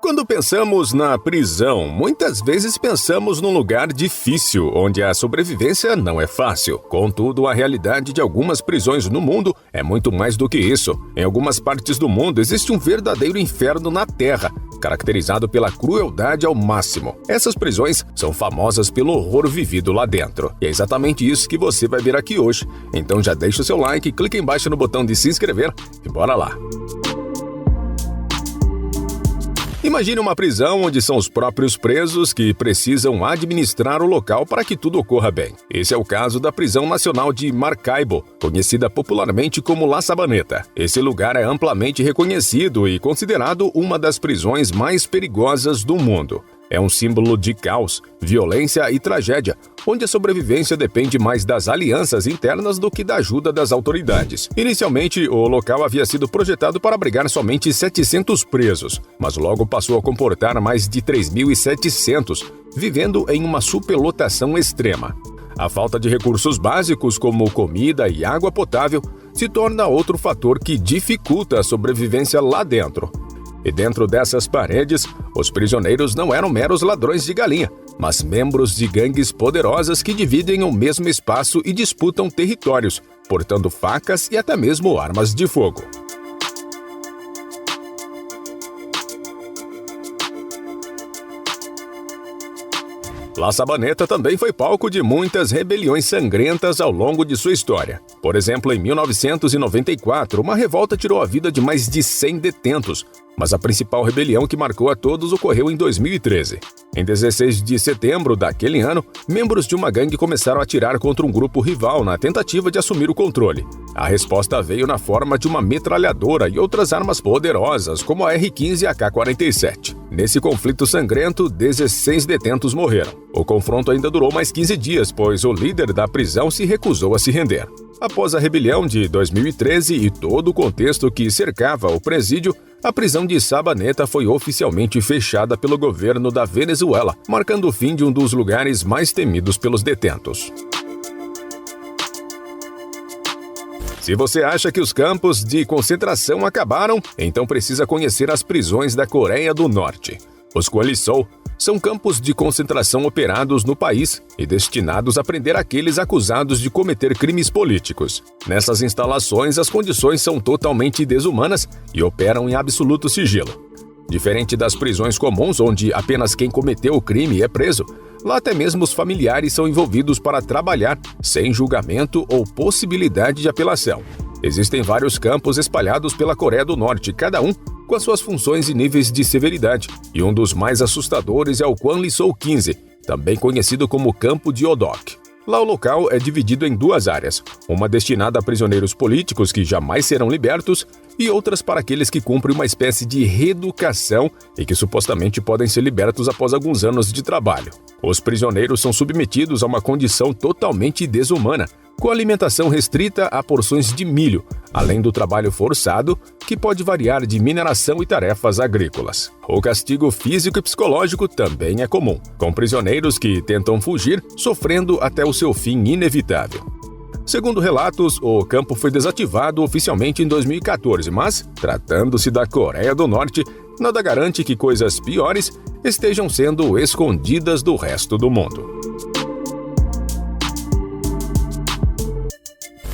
Quando pensamos na prisão, muitas vezes pensamos num lugar difícil, onde a sobrevivência não é fácil. Contudo, a realidade de algumas prisões no mundo é muito mais do que isso. Em algumas partes do mundo existe um verdadeiro inferno na Terra, caracterizado pela crueldade ao máximo. Essas prisões são famosas pelo horror vivido lá dentro. E é exatamente isso que você vai ver aqui hoje. Então já deixa o seu like, clica embaixo no botão de se inscrever e bora lá! Imagine uma prisão onde são os próprios presos que precisam administrar o local para que tudo ocorra bem. Esse é o caso da Prisão Nacional de Maracaibo, conhecida popularmente como La Sabaneta. Esse lugar é amplamente reconhecido e considerado uma das prisões mais perigosas do mundo. É um símbolo de caos, violência e tragédia, onde a sobrevivência depende mais das alianças internas do que da ajuda das autoridades. Inicialmente, o local havia sido projetado para abrigar somente 700 presos, mas logo passou a comportar mais de 3.700, vivendo em uma superlotação extrema. A falta de recursos básicos, como comida e água potável, se torna outro fator que dificulta a sobrevivência lá dentro. E dentro dessas paredes, os prisioneiros não eram meros ladrões de galinha, mas membros de gangues poderosas que dividem o mesmo espaço e disputam territórios, portando facas e até mesmo armas de fogo. La Sabaneta também foi palco de muitas rebeliões sangrentas ao longo de sua história. Por exemplo, em 1994, uma revolta tirou a vida de mais de 100 detentos, mas a principal rebelião que marcou a todos ocorreu em 2013. Em 16 de setembro daquele ano, membros de uma gangue começaram a atirar contra um grupo rival na tentativa de assumir o controle. A resposta veio na forma de uma metralhadora e outras armas poderosas, como a R-15 e a AK-47. Nesse conflito sangrento, 16 detentos morreram. O confronto ainda durou mais 15 dias, pois o líder da prisão se recusou a se render. Após a rebelião de 2013 e todo o contexto que cercava o presídio, a prisão de Sabaneta foi oficialmente fechada pelo governo da Venezuela, marcando o fim de um dos lugares mais temidos pelos detentos. Se você acha que os campos de concentração acabaram, então precisa conhecer as prisões da Coreia do Norte. Os Kwalisou são campos de concentração operados no país e destinados a prender aqueles acusados de cometer crimes políticos. Nessas instalações, as condições são totalmente desumanas e operam em absoluto sigilo. Diferente das prisões comuns, onde apenas quem cometeu o crime é preso, lá até mesmo os familiares são envolvidos para trabalhar sem julgamento ou possibilidade de apelação. Existem vários campos espalhados pela Coreia do Norte, cada um com as suas funções e níveis de severidade, e um dos mais assustadores é o Kwanlisou 15, também conhecido como Campo de Odok. Lá o local é dividido em duas áreas, uma destinada a prisioneiros políticos que jamais serão libertos e outras para aqueles que cumprem uma espécie de reeducação e que supostamente podem ser libertos após alguns anos de trabalho. Os prisioneiros são submetidos a uma condição totalmente desumana, com alimentação restrita a porções de milho, além do trabalho forçado, que pode variar de mineração e tarefas agrícolas. O castigo físico e psicológico também é comum, com prisioneiros que tentam fugir, sofrendo até o seu fim inevitável. Segundo relatos, o campo foi desativado oficialmente em 2014, mas, tratando-se da Coreia do Norte, nada garante que coisas piores estejam sendo escondidas do resto do mundo.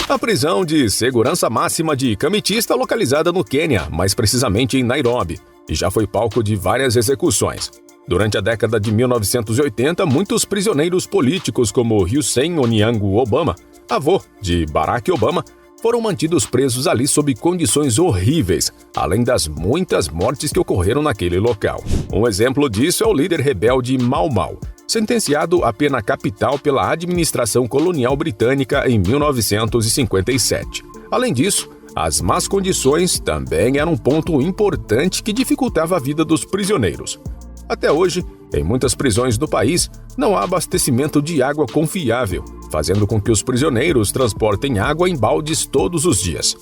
A prisão de segurança máxima de Kamiti está localizada no Quênia, mais precisamente em Nairobi, e já foi palco de várias execuções. Durante a década de 1980, muitos prisioneiros políticos como Hussein Onyango Obama, avô de Barack Obama, foram mantidos presos ali sob condições horríveis, além das muitas mortes que ocorreram naquele local. Um exemplo disso é o líder rebelde Mau Mau, sentenciado à pena capital pela administração colonial britânica em 1957. Além disso, as más condições também eram um ponto importante que dificultava a vida dos prisioneiros. Até hoje, em muitas prisões do país, não há abastecimento de água confiável, fazendo com que os prisioneiros transportem água em baldes todos os dias.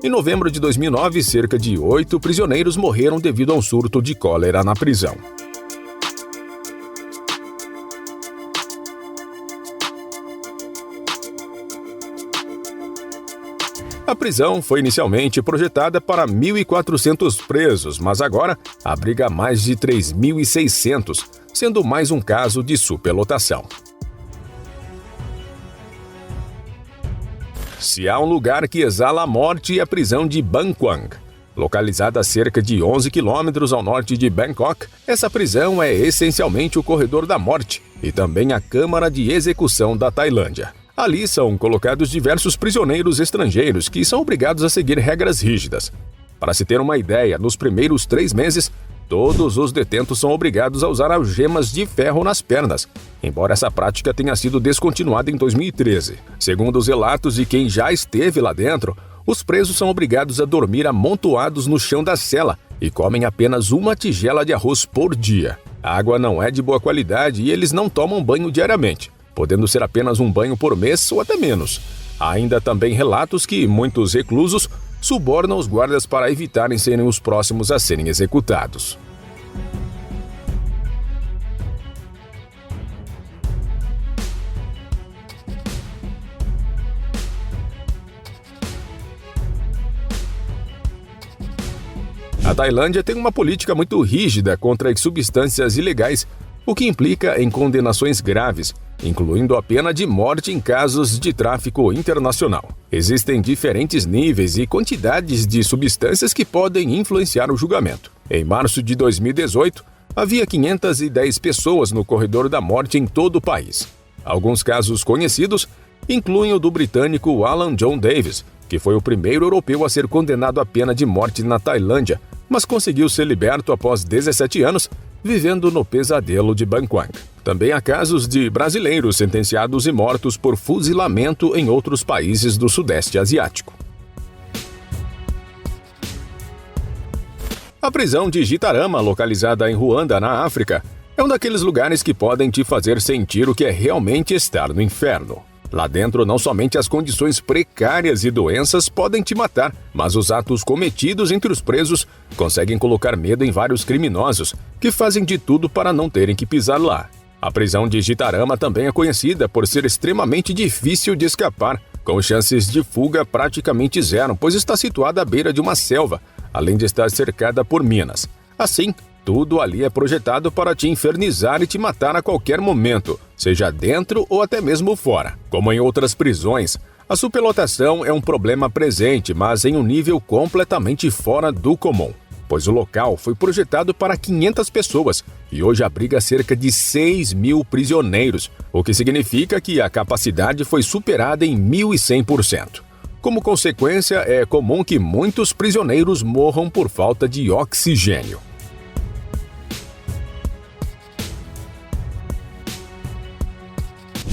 Em novembro de 2009, cerca de 8 prisioneiros morreram devido a um surto de cólera na prisão. A prisão foi inicialmente projetada para 1.400 presos, mas agora abriga mais de 3.600, sendo mais um caso de superlotação. Se há um lugar que exala a morte, é a prisão de Ban Quang. Localizada a cerca de 11 quilômetros ao norte de Bangkok, essa prisão é essencialmente o corredor da morte e também a câmara de execução da Tailândia. Ali são colocados diversos prisioneiros estrangeiros que são obrigados a seguir regras rígidas. Para se ter uma ideia, nos primeiros 3 meses, todos os detentos são obrigados a usar algemas de ferro nas pernas, embora essa prática tenha sido descontinuada em 2013. Segundo os relatos de quem já esteve lá dentro, os presos são obrigados a dormir amontoados no chão da cela e comem apenas uma tigela de arroz por dia. A água não é de boa qualidade e eles não tomam banho diariamente, podendo ser apenas um banho por mês ou até menos. Há ainda também relatos que muitos reclusos subornam os guardas para evitarem serem os próximos a serem executados. A Tailândia tem uma política muito rígida contra as substâncias ilegais, o que implica em condenações graves, incluindo a pena de morte em casos de tráfico internacional. Existem diferentes níveis e quantidades de substâncias que podem influenciar o julgamento. Em março de 2018, havia 510 pessoas no corredor da morte em todo o país. Alguns casos conhecidos incluem o do britânico Alan John Davis, que foi o primeiro europeu a ser condenado à pena de morte na Tailândia, mas conseguiu ser liberto após 17 anos, vivendo no pesadelo de Bangkok. Também há casos de brasileiros sentenciados e mortos por fuzilamento em outros países do Sudeste Asiático. A prisão de Gitarama, localizada em Ruanda, na África, é um daqueles lugares que podem te fazer sentir o que é realmente estar no inferno. Lá dentro, não somente as condições precárias e doenças podem te matar, mas os atos cometidos entre os presos conseguem colocar medo em vários criminosos, que fazem de tudo para não terem que pisar lá. A prisão de Gitarama também é conhecida por ser extremamente difícil de escapar, com chances de fuga praticamente zero, pois está situada à beira de uma selva, além de estar cercada por minas. Assim, tudo ali é projetado para te infernizar e te matar a qualquer momento, seja dentro ou até mesmo fora. Como em outras prisões, a superlotação é um problema presente, mas em um nível completamente fora do comum, pois o local foi projetado para 500 pessoas e hoje abriga cerca de 6.000 prisioneiros, o que significa que a capacidade foi superada em 1.100%. Como consequência, é comum que muitos prisioneiros morram por falta de oxigênio.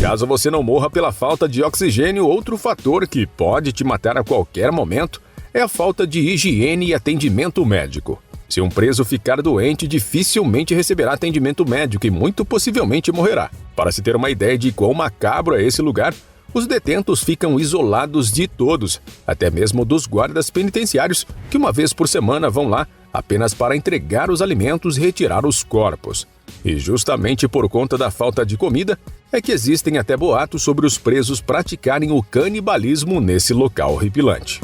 Caso você não morra pela falta de oxigênio, outro fator que pode te matar a qualquer momento é a falta de higiene e atendimento médico. Se um preso ficar doente, dificilmente receberá atendimento médico e muito possivelmente morrerá. Para se ter uma ideia de quão macabro é esse lugar, os detentos ficam isolados de todos, até mesmo dos guardas penitenciários, que uma vez por semana vão lá apenas para entregar os alimentos e retirar os corpos. E justamente por conta da falta de comida, é que existem até boatos sobre os presos praticarem o canibalismo nesse local horripilante.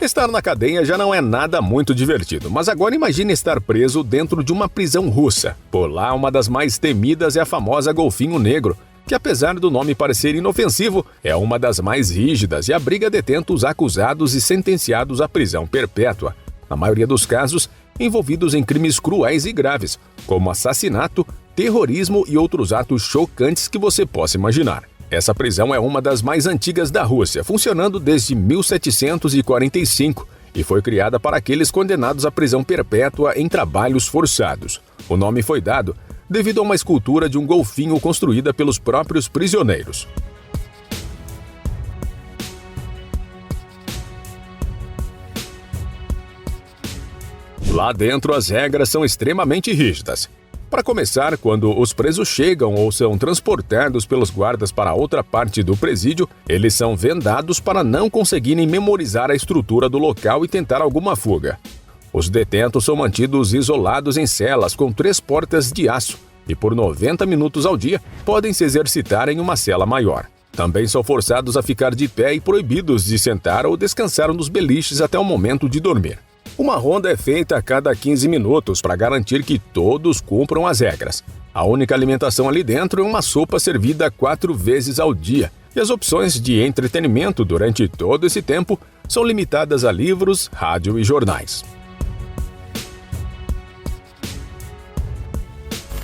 Estar na cadeia já não é nada muito divertido, mas agora imagine estar preso dentro de uma prisão russa. Por lá, uma das mais temidas é a famosa Golfinho Negro, que apesar do nome parecer inofensivo, é uma das mais rígidas e abriga detentos acusados e sentenciados à prisão perpétua, na maioria dos casos envolvidos em crimes cruéis e graves, como assassinato, terrorismo e outros atos chocantes que você possa imaginar. Essa prisão é uma das mais antigas da Rússia, funcionando desde 1745 e foi criada para aqueles condenados à prisão perpétua em trabalhos forçados. O nome foi dado devido a uma escultura de um golfinho construída pelos próprios prisioneiros. Lá dentro, as regras são extremamente rígidas. Para começar, quando os presos chegam ou são transportados pelos guardas para outra parte do presídio, eles são vendados para não conseguirem memorizar a estrutura do local e tentar alguma fuga. Os detentos são mantidos isolados em celas com 3 portas de aço e por 90 minutos ao dia podem se exercitar em uma cela maior. Também são forçados a ficar de pé e proibidos de sentar ou descansar nos beliches até o momento de dormir. Uma ronda é feita a cada 15 minutos para garantir que todos cumpram as regras. A única alimentação ali dentro é uma sopa servida 4 vezes ao dia, e as opções de entretenimento durante todo esse tempo são limitadas a livros, rádio e jornais.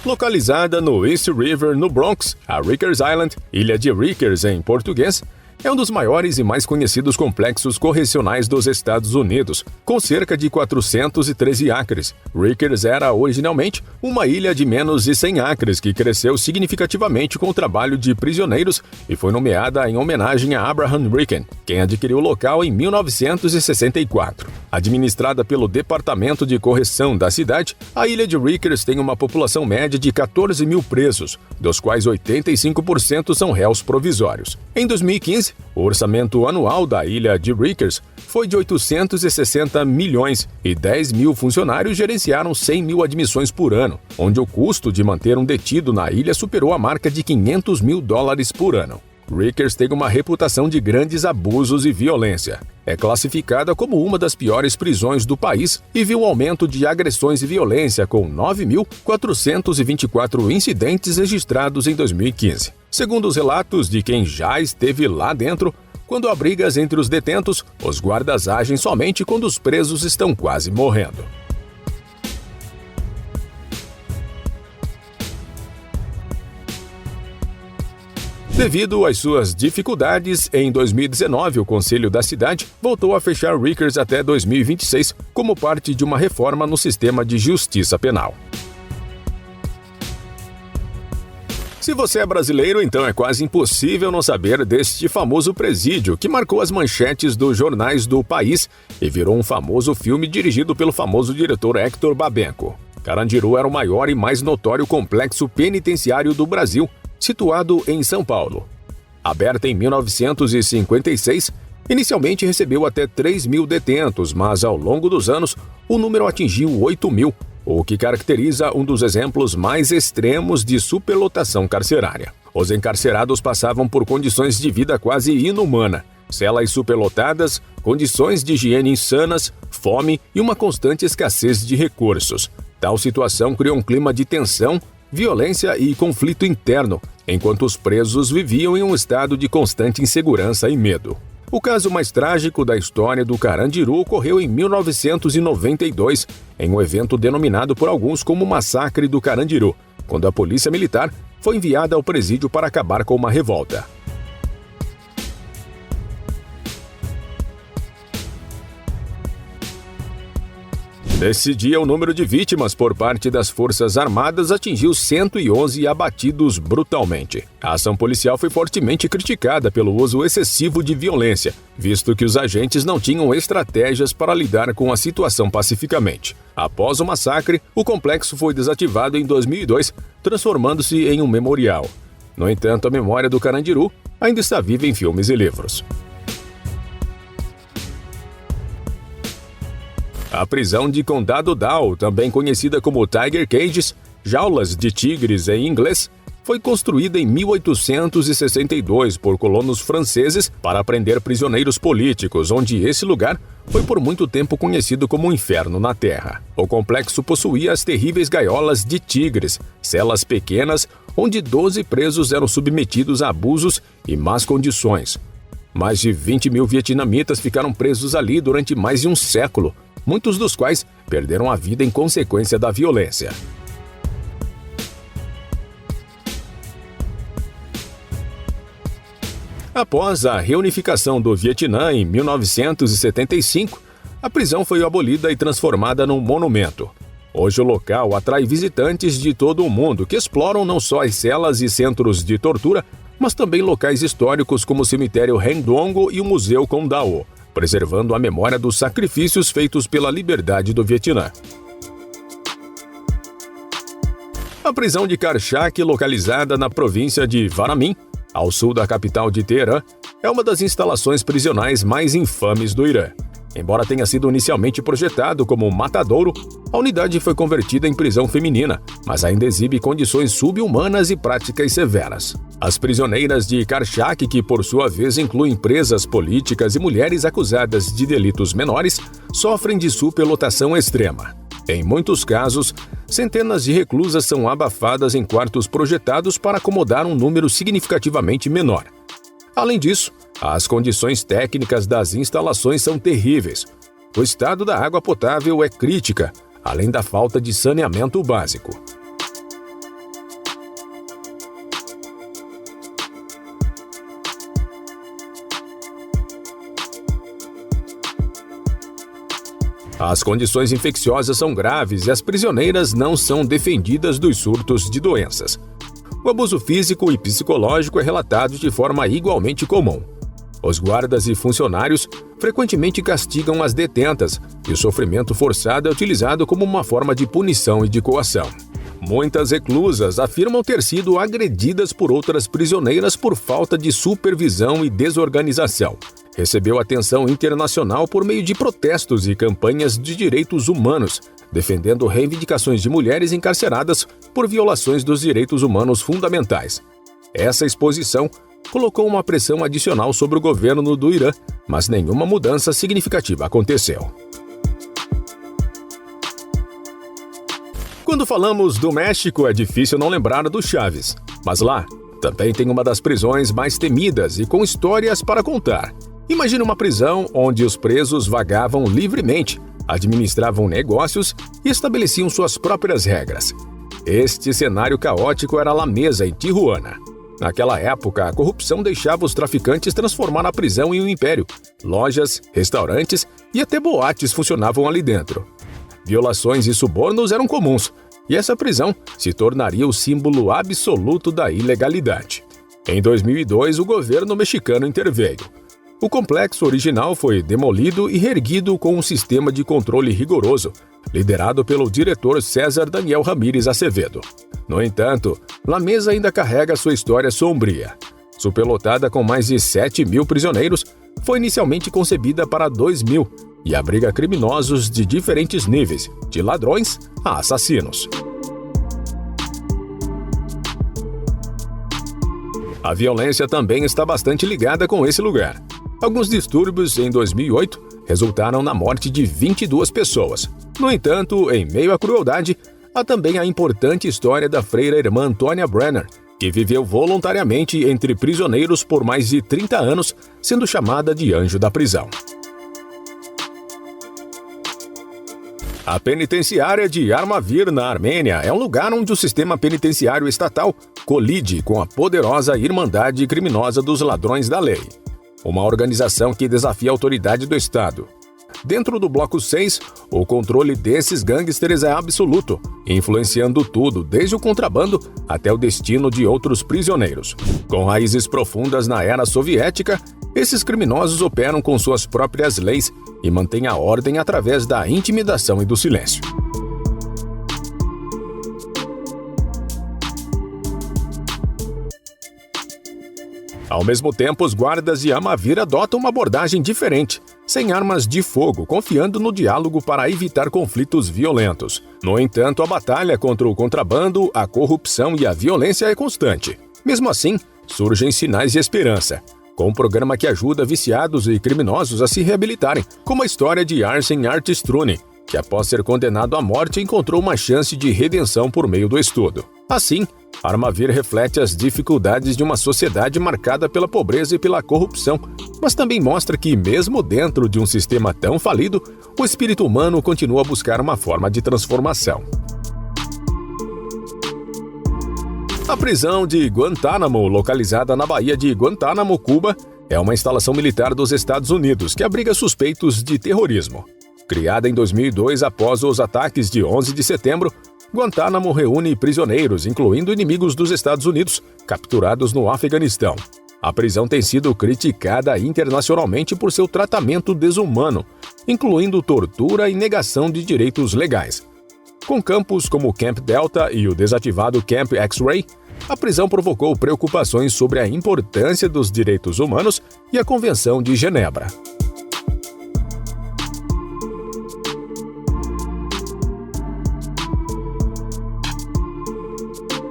Localizada no East River, no Bronx, a Rikers Island, Ilha de Rikers em português, é um dos maiores e mais conhecidos complexos correcionais dos Estados Unidos, com cerca de 413 acres. Rikers era originalmente uma ilha de menos de 100 acres que cresceu significativamente com o trabalho de prisioneiros e foi nomeada em homenagem a Abraham Ricken, quem adquiriu o local em 1964. Administrada pelo Departamento de Correção da cidade, a ilha de Rikers tem uma população média de 14 mil presos, dos quais 85% são réus provisórios. Em 2015, o orçamento anual da ilha de Rikers foi de 860 milhões e 10 mil funcionários gerenciaram 100 mil admissões por ano, onde o custo de manter um detido na ilha superou a marca de $500 mil por ano. Rikers tem uma reputação de grandes abusos e violência. É classificada como uma das piores prisões do país e viu um aumento de agressões e violência com 9.424 incidentes registrados em 2015. Segundo os relatos de quem já esteve lá dentro, quando há brigas entre os detentos, os guardas agem somente quando os presos estão quase morrendo. Devido às suas dificuldades, em 2019 o Conselho da cidade voltou a fechar Rikers até 2026 como parte de uma reforma no sistema de justiça penal. Se você é brasileiro, então é quase impossível não saber deste famoso presídio que marcou as manchetes dos jornais do país e virou um famoso filme dirigido pelo famoso diretor Hector Babenco. Carandiru era o maior e mais notório complexo penitenciário do Brasil, situado em São Paulo. Aberta em 1956, inicialmente recebeu até 3 mil detentos, mas ao longo dos anos o número atingiu 8 mil, o que caracteriza um dos exemplos mais extremos de superlotação carcerária. Os encarcerados passavam por condições de vida quase inumana, celas superlotadas, condições de higiene insanas, fome e uma constante escassez de recursos. Tal situação criou um clima de tensão, violência e conflito interno, enquanto os presos viviam em um estado de constante insegurança e medo. O caso mais trágico da história do Carandiru ocorreu em 1992, em um evento denominado por alguns como Massacre do Carandiru, quando a polícia militar foi enviada ao presídio para acabar com uma revolta. Nesse dia, o número de vítimas por parte das Forças Armadas atingiu 111 abatidos brutalmente. A ação policial foi fortemente criticada pelo uso excessivo de violência, visto que os agentes não tinham estratégias para lidar com a situação pacificamente. Após o massacre, o complexo foi desativado em 2002, transformando-se em um memorial. No entanto, a memória do Carandiru ainda está viva em filmes e livros. A prisão de Condado Dow, também conhecida como Tiger Cages, jaulas de tigres em inglês, foi construída em 1862 por colonos franceses para prender prisioneiros políticos, onde esse lugar foi por muito tempo conhecido como um inferno na Terra. O complexo possuía as terríveis gaiolas de tigres, celas pequenas, onde 12 presos eram submetidos a abusos e más condições. Mais de 20 mil vietnamitas ficaram presos ali durante mais de um século, muitos dos quais perderam a vida em consequência da violência. Após a reunificação do Vietnã em 1975, a prisão foi abolida e transformada num monumento. Hoje o local atrai visitantes de todo o mundo que exploram não só as celas e centros de tortura, mas também locais históricos como o cemitério Hang Dong e o Museu Condao, preservando a memória dos sacrifícios feitos pela liberdade do Vietnã. A prisão de Karchak, localizada na província de Varamin, ao sul da capital de Teherã, é uma das instalações prisionais mais infames do Irã. Embora tenha sido inicialmente projetado como um matadouro, a unidade foi convertida em prisão feminina, mas ainda exibe condições sub-humanas e práticas severas. As prisioneiras de Karchak, que por sua vez incluem presas políticas e mulheres acusadas de delitos menores, sofrem de superlotação extrema. Em muitos casos, centenas de reclusas são abafadas em quartos projetados para acomodar um número significativamente menor. Além disso, as condições técnicas das instalações são terríveis. O estado da água potável é crítica, além da falta de saneamento básico. As condições infecciosas são graves e as prisioneiras não são defendidas dos surtos de doenças. O abuso físico e psicológico é relatado de forma igualmente comum. Os guardas e funcionários frequentemente castigam as detentas e o sofrimento forçado é utilizado como uma forma de punição e de coação. Muitas reclusas afirmam ter sido agredidas por outras prisioneiras por falta de supervisão e desorganização. Recebeu atenção internacional por meio de protestos e campanhas de direitos humanos, defendendo reivindicações de mulheres encarceradas por violações dos direitos humanos fundamentais. Essa exposição colocou uma pressão adicional sobre o governo do Irã, mas nenhuma mudança significativa aconteceu. Quando falamos do México, é difícil não lembrar do Chaves, mas lá também tem uma das prisões mais temidas e com histórias para contar. Imagine uma prisão onde os presos vagavam livremente, administravam negócios e estabeleciam suas próprias regras. Este cenário caótico era La Mesa, em Tijuana. Naquela época, a corrupção deixava os traficantes transformar a prisão em um império. Lojas, restaurantes e até boates funcionavam ali dentro. Violações e subornos eram comuns, e essa prisão se tornaria o símbolo absoluto da ilegalidade. Em 2002, o governo mexicano interveio. O complexo original foi demolido e reerguido com um sistema de controle rigoroso, liderado pelo diretor César Daniel Ramírez Acevedo. No entanto, La Mesa ainda carrega sua história sombria. Superlotada com mais de 7.000 prisioneiros, foi inicialmente concebida para 2.000 e abriga criminosos de diferentes níveis, de ladrões a assassinos. A violência também está bastante ligada com esse lugar. Alguns distúrbios em 2008 resultaram na morte de 22 pessoas. No entanto, em meio à crueldade, há também a importante história da freira irmã Antônia Brenner, que viveu voluntariamente entre prisioneiros por mais de 30 anos, sendo chamada de Anjo da Prisão. A penitenciária de Armavir, na Armênia, é um lugar onde o sistema penitenciário estatal colide com a poderosa Irmandade Criminosa dos Ladrões da Lei, uma organização que desafia a autoridade do Estado. Dentro do Bloco 6, o controle desses gangsters é absoluto, influenciando tudo, desde o contrabando até o destino de outros prisioneiros. Com raízes profundas na era soviética, esses criminosos operam com suas próprias leis e mantêm a ordem através da intimidação e do silêncio. Ao mesmo tempo, os guardas de Armavir adotam uma abordagem diferente, sem armas de fogo, confiando no diálogo para evitar conflitos violentos. No entanto, a batalha contra o contrabando, a corrupção e a violência é constante. Mesmo assim, surgem sinais de esperança, com um programa que ajuda viciados e criminosos a se reabilitarem, como a história de Arsen Artistruni, que após ser condenado à morte encontrou uma chance de redenção por meio do estudo. Assim, Armavir reflete as dificuldades de uma sociedade marcada pela pobreza e pela corrupção, mas também mostra que, mesmo dentro de um sistema tão falido, o espírito humano continua a buscar uma forma de transformação. A prisão de Guantánamo, localizada na Baía de Guantánamo, Cuba, é uma instalação militar dos Estados Unidos que abriga suspeitos de terrorismo. Criada em 2002 após os ataques de 11 de setembro, Guantánamo reúne prisioneiros, incluindo inimigos dos Estados Unidos, capturados no Afeganistão. A prisão tem sido criticada internacionalmente por seu tratamento desumano, incluindo tortura e negação de direitos legais. Com campos como o Camp Delta e o desativado Camp X-Ray, a prisão provocou preocupações sobre a importância dos direitos humanos e a Convenção de Genebra.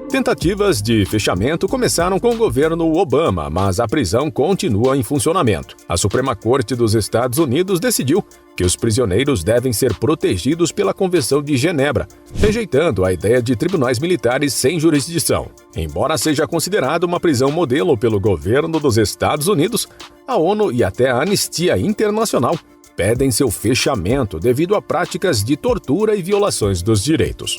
Tentativas de fechamento começaram com o governo Obama, mas a prisão continua em funcionamento. A Suprema Corte dos Estados Unidos decidiu que os prisioneiros devem ser protegidos pela Convenção de Genebra, rejeitando a ideia de tribunais militares sem jurisdição. Embora seja considerado uma prisão modelo pelo governo dos Estados Unidos, a ONU e até a Anistia Internacional pedem seu fechamento devido a práticas de tortura e violações dos direitos.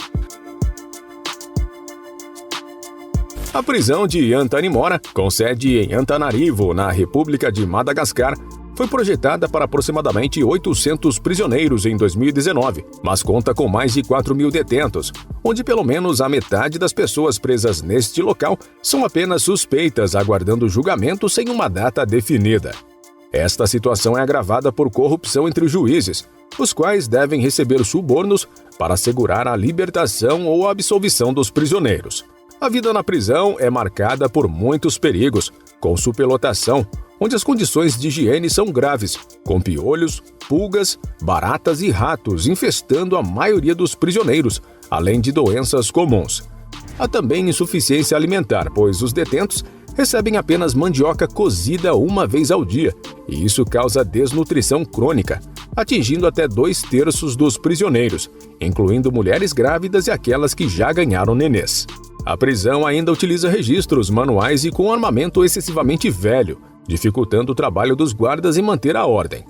A prisão de Antanimora, com sede em Antananarivo, na República de Madagascar, foi projetada para aproximadamente 800 prisioneiros em 2019, mas conta com mais de 4.000 detentos, onde pelo menos a metade das pessoas presas neste local são apenas suspeitas aguardando julgamento sem uma data definida. Esta situação é agravada por corrupção entre os juízes, os quais devem receber subornos para assegurar a libertação ou a absolvição dos prisioneiros. A vida na prisão é marcada por muitos perigos, com superlotação, onde as condições de higiene são graves, com piolhos, pulgas, baratas e ratos infestando a maioria dos prisioneiros, além de doenças comuns. Há também insuficiência alimentar, pois os detentos recebem apenas mandioca cozida uma vez ao dia, e isso causa desnutrição crônica, atingindo até 2/3 dos prisioneiros, incluindo mulheres grávidas e aquelas que já ganharam nenês. A prisão ainda utiliza registros manuais e com armamento excessivamente velho, dificultando o trabalho dos guardas em manter a ordem.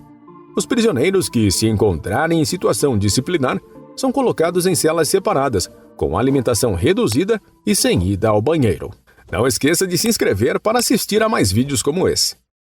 Os prisioneiros que se encontrarem em situação disciplinar são colocados em celas separadas, com alimentação reduzida e sem ida ao banheiro. Não esqueça de se inscrever para assistir a mais vídeos como esse.